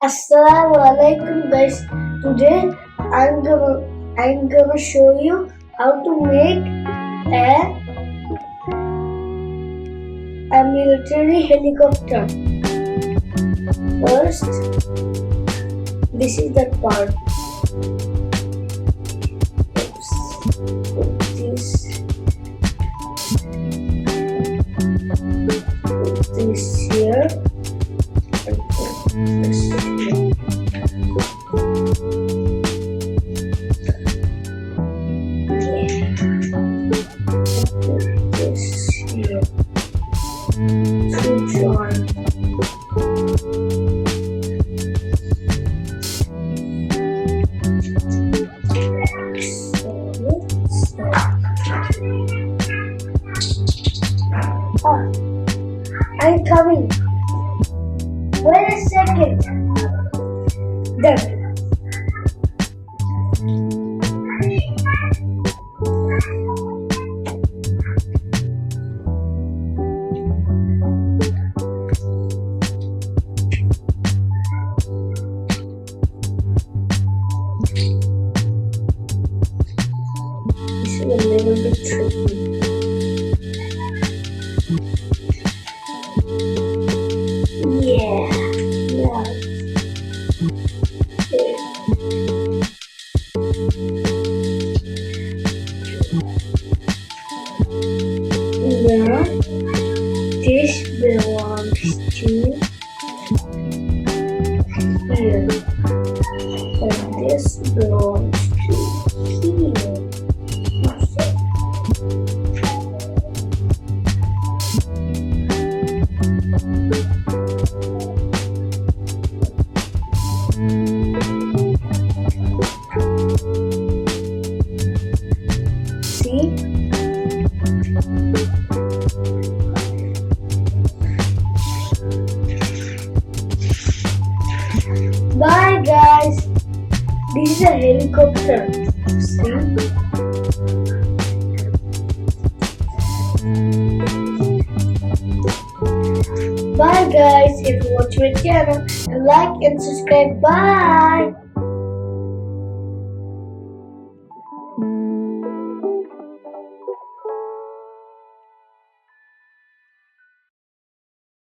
Assalamu alaikum guys. Today I'm gonna show you how to make a military helicopter. First, this is the part. Oops. Put this here. And put this here. Put this here to join. I'm coming. Wait a second. Done. This is a little bit tricky. Yeah. Now, this belongs to here, and this belongs to here. See? Bye guys. This is a helicopter. See? Bye guys. If you watch my channel, like and subscribe. Bye.